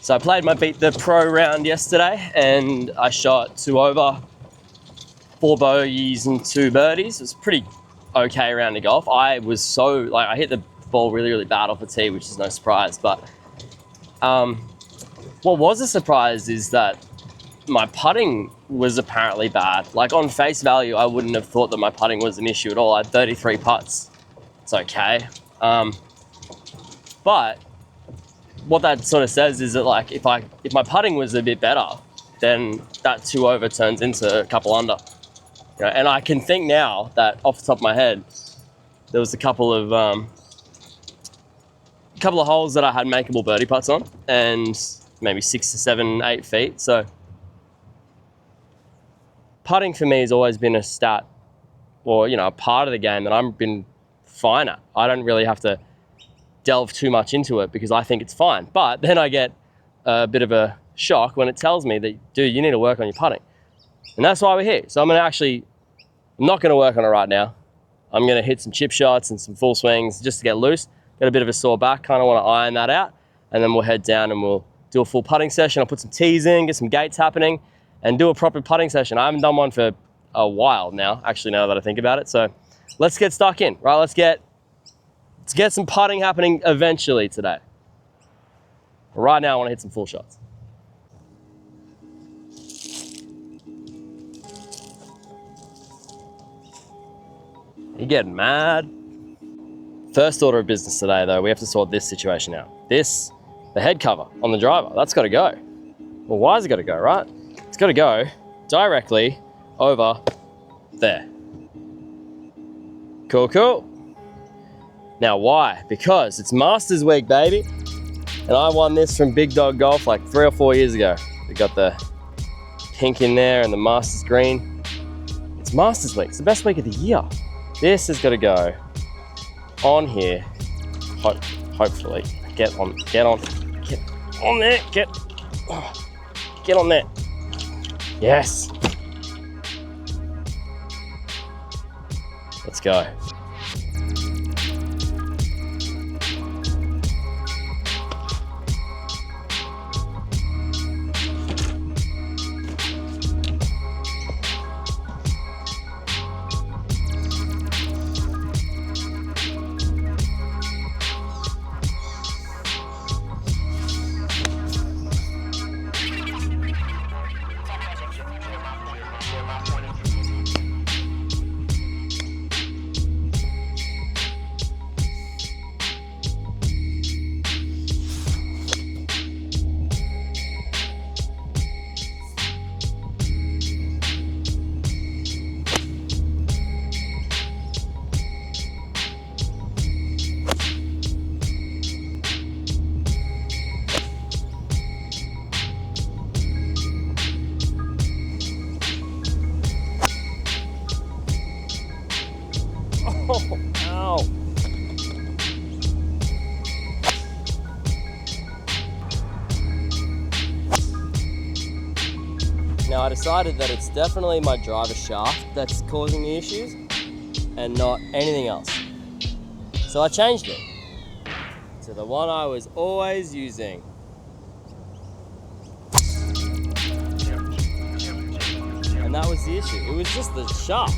So I played my Beat the Pro round yesterday and I shot 2 over, 4 bogeys and 2 birdies. It was a pretty okay round of golf. I was so, like, I hit the ball really, really bad off the tee, which is no surprise. But what was a surprise is that my putting was apparently bad. Like, on face value, I wouldn't have thought that my putting was an issue at all. I had 33 putts. It's okay. But what that sort of says is that, like, if my putting was a bit better, then that 2 over turns into a couple under. You know, and I can think now that off the top of my head, there was a couple of holes that I had makeable birdie putts on, and maybe 6 to 7, 8 feet. So putting for me has always been a stat, or, you know, a part of the game that I've been fine at. I don't really have to delve too much into it because I think it's fine. But then I get a bit of a shock when it tells me that, dude, you need to work on your putting. And that's why we're here. So I'm not going to work on it right now. I'm going to hit some chip shots and some full swings just to get loose. Got a bit of a sore back, kind of want to iron that out. And then we'll head down and we'll do a full putting session. I'll put some tees in, get some gates happening, and do a proper putting session. I haven't done one for a while now, actually, now that I think about it. So let's get stuck in, right? Let's get some putting happening eventually today. But right now, I want to hit some full shots. You getting mad? First order of business today, though, we have to sort this situation out. The head cover on the driver, that's got to go. Well, why has it got to go, right? It's got to go directly over there. Cool, cool. Now, why? Because it's Masters Week, baby. And I won this from Big Dog Golf like 3 or 4 years ago. We got the pink in there and the Masters green. It's Masters Week. It's the best week of the year. This has got to go on here. Hopefully. Get on there. Get on there. Yes. Let's go. Oh, ow. Now I decided that it's definitely my driver shaft that's causing the issues and not anything else. So I changed it to the one I was always using. And that was the issue. It was just the shaft.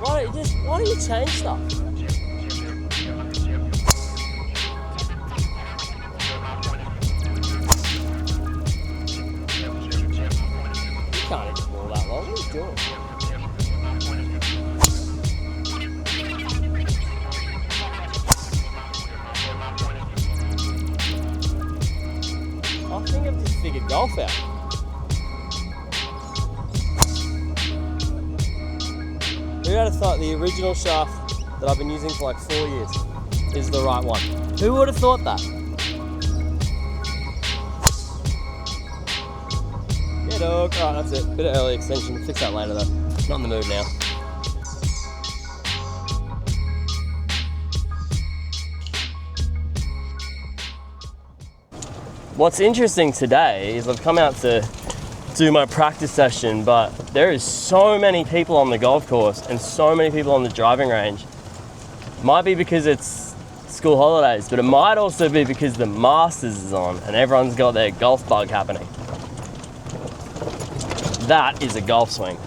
Why don't you change stuff? You can't hit the ball that long. What are you doing? I think I've just figured golf out. Who would have thought the original shaft that I've been using for like 4 years is the right one? Who would have thought that? Yeah, dog. Alright, that's it. Bit of early extension. We'll fix that later though. Not in the mood now. What's interesting today is I've come out to do my practice session, but there is so many people on the golf course and so many people on the driving range. Might be because it's school holidays, but it might also be because the Masters is on and everyone's got their golf bug happening. That is a golf swing.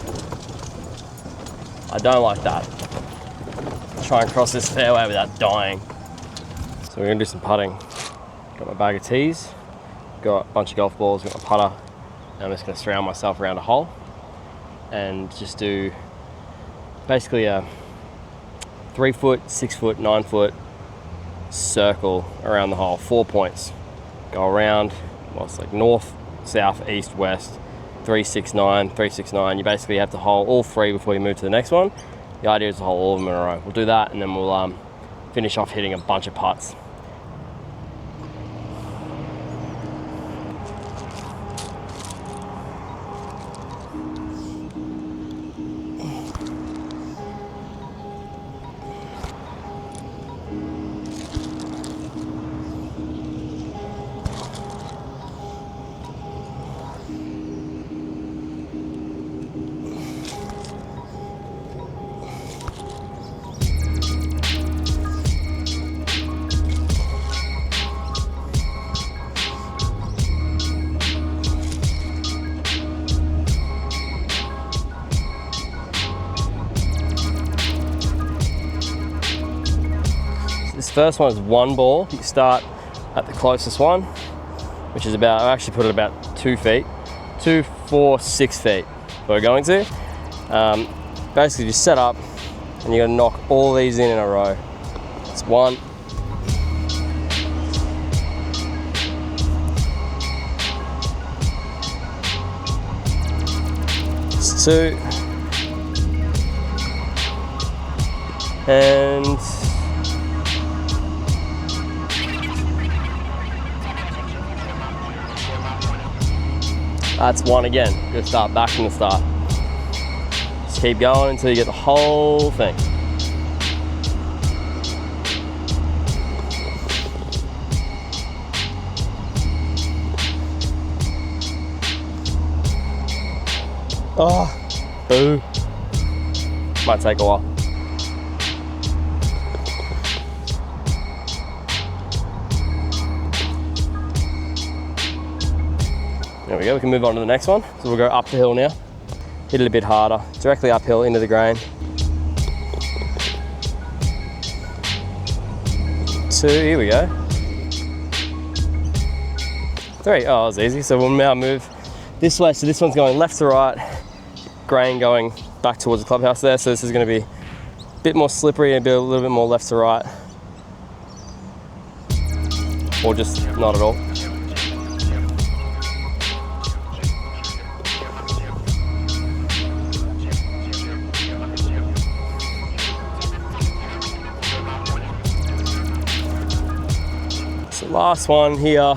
I don't like that. Try and cross this fairway without dying. So we're gonna do some putting. Got my bag of tees, got a bunch of golf balls, got my putter, and I'm just gonna surround myself around a hole and just do basically a 3 foot, 6 foot, 9 foot circle around the hole, 4 points. Go around, well, it's like north, south, east, west, 369, 369. You basically have to hole all three before you move to the next one. The idea is to hole all of them in a row. We'll do that and then we'll finish off hitting a bunch of putts. This first one is one ball. You start at the closest one, which is about, I actually put it about 2 feet, 2, 4, 6 feet. We're going to. Basically just set up and you're gonna knock all these in a row. It's 1, it's 2, and that's 1 again. Just start back from the start. Just keep going until you get the whole thing. Oh, boo. Might take a while. There we go, we can move on to the next one. So we'll go up the hill now. Hit it a bit harder, directly uphill into the grain. 2, here we go. 3, oh, that was easy. So we'll now move this way. So this one's going left to right, grain going back towards the clubhouse there. So this is gonna be a bit more slippery and a little bit more left to right. Or just not at all. Last one here,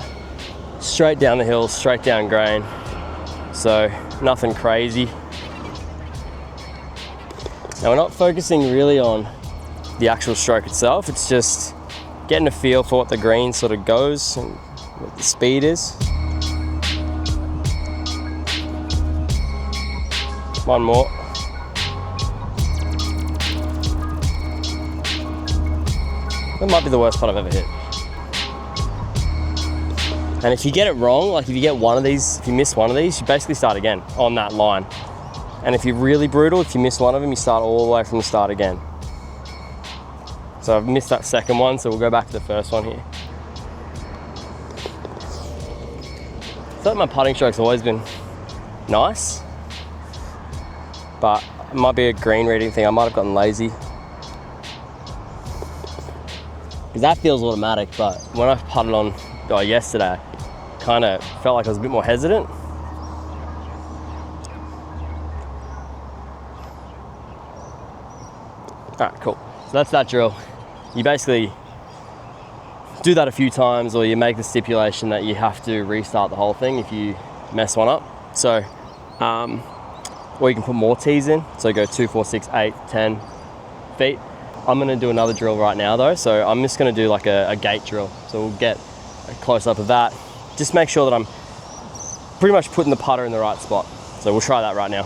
straight down the hill, straight down grain. So nothing crazy. Now we're not focusing really on the actual stroke itself. It's just getting a feel for what the green sort of goes and what the speed is. One more. That might be the worst putt I've ever hit. And if you get it wrong, like if you get one of these, if you miss one of these, you basically start again on that line. And if you're really brutal, if you miss one of them, you start all the way from the start again. So I've missed that second one, so we'll go back to the first one here. I feel like my putting stroke's always been nice, but it might be a green reading thing. I might have gotten lazy. Because that feels automatic, but when I putted on yesterday, kind of felt like I was a bit more hesitant. All right, cool. So that's that drill. You basically do that a few times, or you make the stipulation that you have to restart the whole thing if you mess one up. So, or you can put more tees in. So go 2, 4, 6, 8, 10 feet. I'm gonna do another drill right now though. So I'm just gonna do like a gate drill. So we'll get a close up of that. Just make sure that I'm pretty much putting the putter in the right spot. So we'll try that right now.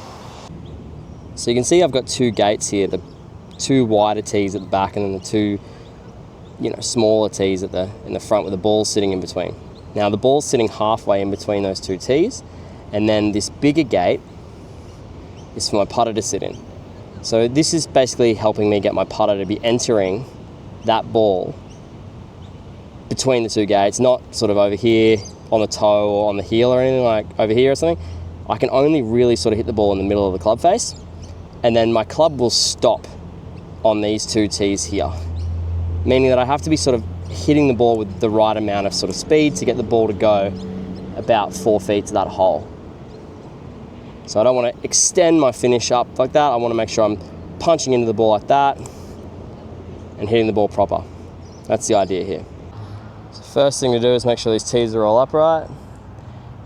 So you can see I've got 2 gates here, the 2 wider tees at the back and then the 2 smaller tees in the front with the ball sitting in between. Now the ball's sitting halfway in between those two tees, and then this bigger gate is for my putter to sit in. So this is basically helping me get my putter to be entering that ball between the two gates, not sort of over here on the toe or on the heel or anything like over here or something. I can only really sort of hit the ball in the middle of the club face, and then my club will stop on these two tees here, meaning that I have to be sort of hitting the ball with the right amount of sort of speed to get the ball to go about 4 feet to that hole. So I don't want to extend my finish up like that. I want to make sure I'm punching into the ball like that and hitting the ball proper. That's the idea here. So first thing to do is make sure these tees are all upright.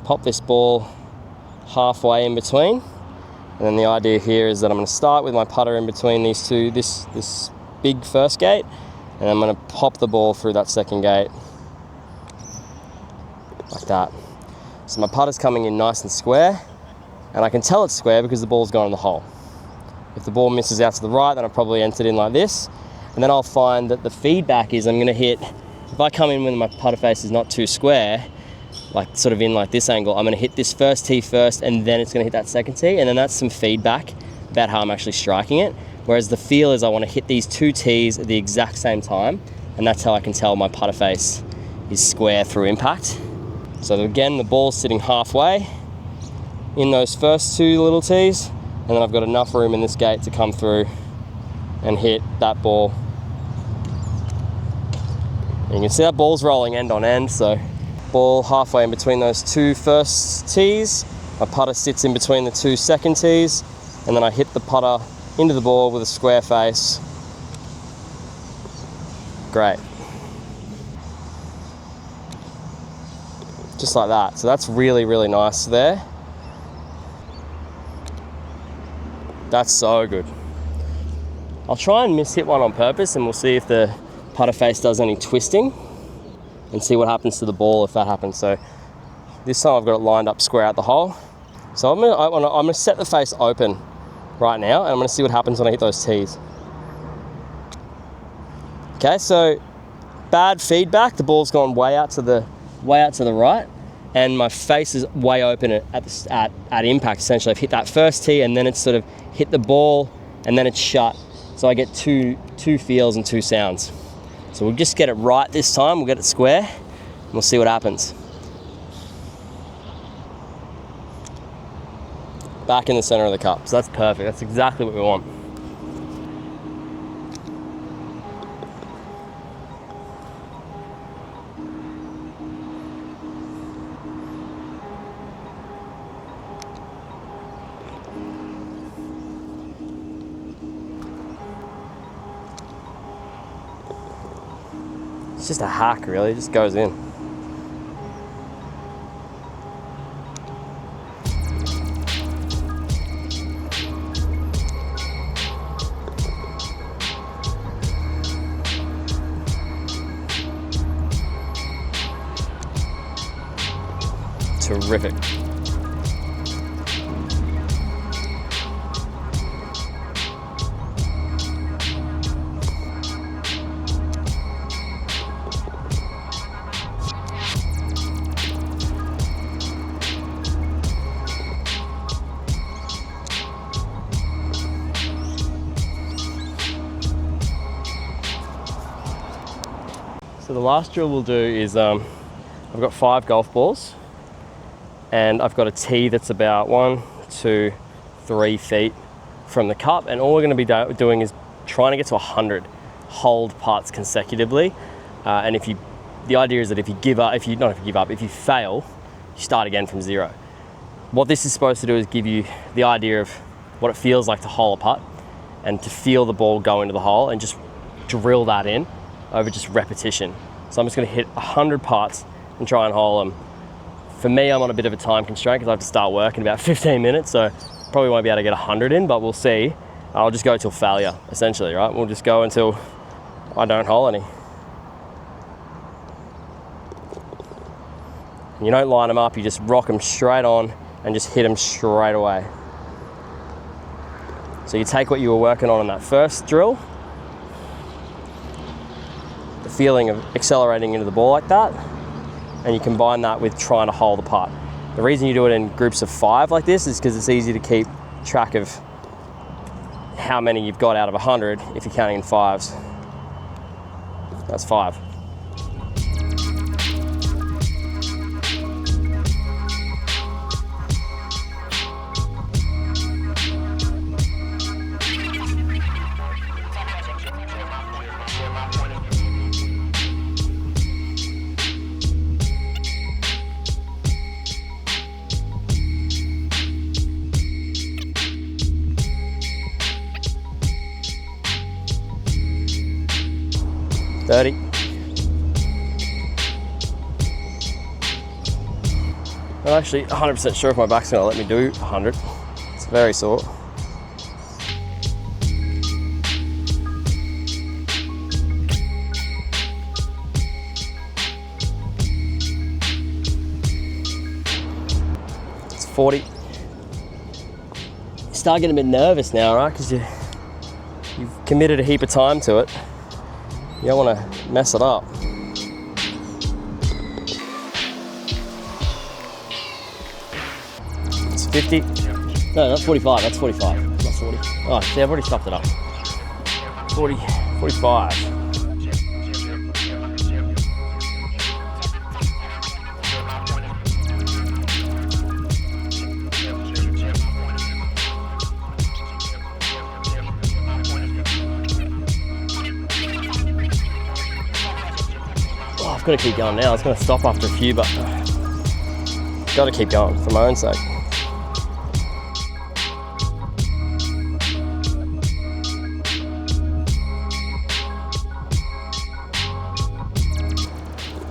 Pop this ball halfway in between. And then the idea here is that I'm going to start with my putter in between these two, this big first gate, and I'm going to pop the ball through that second gate like that. So my putter's coming in nice and square, and I can tell it's square because the ball's gone in the hole. If the ball misses out to the right, then I've probably entered in like this, and then I'll find that the feedback is I'm going to hit, if I come in when my putter face is not too square, like sort of in like this angle, I'm going to hit this first tee first, and then it's going to hit that second tee, and then that's some feedback about how I'm actually striking it. Whereas the feel is I want to hit these two tees at the exact same time, and that's how I can tell my putter face is square through impact. So again, the ball's sitting halfway in those first two little tees, and then I've got enough room in this gate to come through and hit that ball. And you can see that ball's rolling end on end, so ball halfway in between those two first tees, my putter sits in between the two second tees, and then I hit the putter into the ball with a square face. Great. Just like that. So that's really, really nice there. That's so good. I'll try and miss hit one on purpose, and we'll see if the putter face does any twisting and see what happens to the ball if that happens. So this time I've got it lined up square out the hole. So I'm gonna set the face open right now, and I'm going to see what happens when I hit those tees. Okay, so bad feedback. The ball's gone way out to the right, and my face is way open at impact. Essentially, I've hit that first tee, and then it's sort of hit the ball, and then it's shut. So I get two feels and two sounds. So we'll just get it right this time. We'll get it square, and we'll see what happens. Back in the center of the cup. So that's perfect. That's exactly what we want. It's just a hack, really. It just goes in. Terrific. So the last drill we'll do is I've got 5 golf balls, and I've got a tee that's about 1, 2, 3 feet from the cup, and all we're going to be doing is trying to get to 100 hold putts consecutively. And the idea is that if you fail, you start again from 0. What this is supposed to do is give you the idea of what it feels like to hole a putt, and to feel the ball go into the hole, and just drill that in over just repetition. So I'm just going to hit 100 putts and try and hole them. For me, I'm on a bit of a time constraint because I have to start work in about 15 minutes, so probably won't be able to get 100 in, but we'll see. I'll just go till failure, essentially, right? We'll just go until I don't hole any. You don't line them up, you just rock them straight on and just hit them straight away. So you take what you were working on in that first drill, the feeling of accelerating into the ball like that, and you combine that with trying to hold the putt. The reason you do it in groups of 5 like this is because it's easy to keep track of how many you've got out of 100 if you're counting in 5s. That's 5. $30. I'm actually 100% sure if my back's gonna let me do 100. It's very sore. It's 40. You start getting a bit nervous now, right? Because you've committed a heap of time to it. You don't want to mess it up. It's 50. No, that's 45. That's 45. Not 40. Oh, see, I've already stuffed it up. 40, 45. I've got to keep going now. I was going to stop after a few, but got to keep going for my own sake.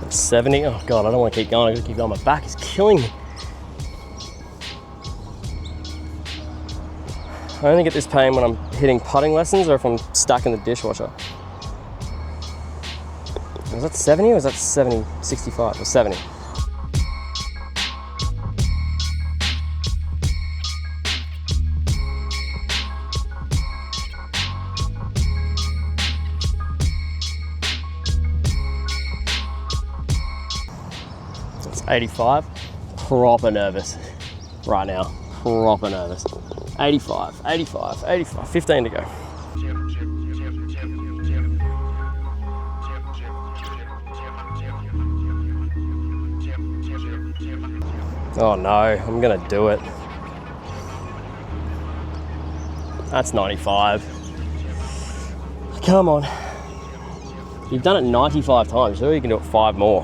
That's 70. Oh God, I don't want to keep going. I got to keep going. My back is killing me. I only get this pain when I'm hitting putting lessons or if I'm stuck in the dishwasher. Was that 70 or was that 70, 65 or 70? It's 85. Proper nervous right now. Proper nervous. 85, 85, 85. 15 to go. Oh no, I'm gonna do it. That's 95. Come on. You've done it 95 times, so you can do it 5 more.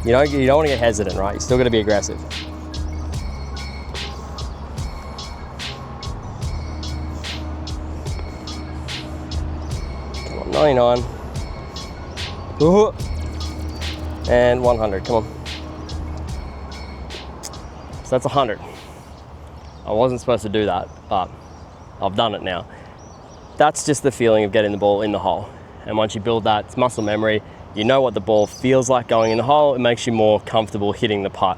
You don't want to get hesitant, right? You still got to be aggressive. Come on, 99. Ooh. And 100, come on. So that's 100. I wasn't supposed to do that, but I've done it now. That's just the feeling of getting the ball in the hole. And once you build that, it's muscle memory. You know what the ball feels like going in the hole. It makes you more comfortable hitting the putt,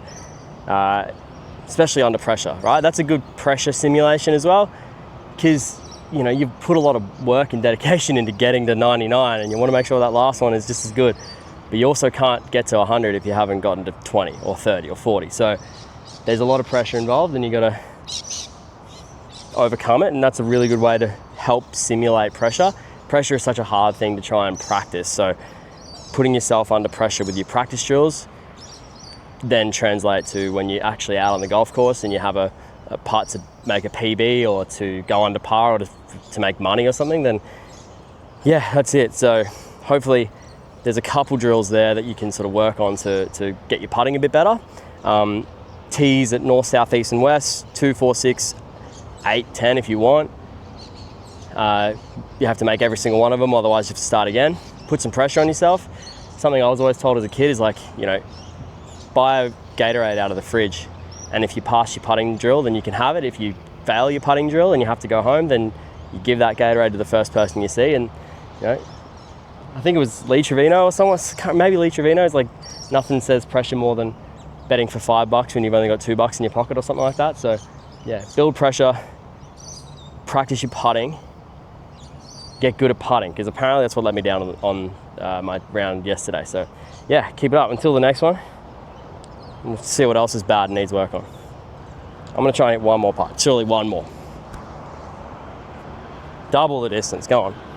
especially under pressure, right? That's a good pressure simulation as well, because you know you've put a lot of work and dedication into getting to 99, and you want to make sure that last one is just as good. But you also can't get to 100 if you haven't gotten to 20 or 30 or 40. So there's a lot of pressure involved, and you got to overcome it. And that's a really good way to help simulate pressure. Pressure is such a hard thing to try and practice. So putting yourself under pressure with your practice drills then translate to when you're actually out on the golf course and you have a putt to make a PB or to go under par or to make money or something, then yeah, that's it. So hopefully there's a couple drills there that you can sort of work on to get your putting a bit better. Tees at north, south, east and west, 2, 4, 6, 8, 10 if you want. You have to make every single one of them, otherwise you have to start again. Put some pressure on yourself. Something I was always told as a kid is like, you know, buy a Gatorade out of the fridge, and if you pass your putting drill, then you can have it. If you fail your putting drill and you have to go home, then you give that Gatorade to the first person you see. And you know, I think it was Lee Trevino or someone, maybe Lee Trevino is like, nothing says pressure more than betting for $5 when you've only got $2 in your pocket or something like that. So yeah, build pressure, practice your putting, get good at putting, because apparently that's what let me down on my round yesterday. So yeah, keep it up until the next one. We'll see what else is bad and needs work on. I'm gonna try and hit one more putt, surely one more. Double the distance, go on.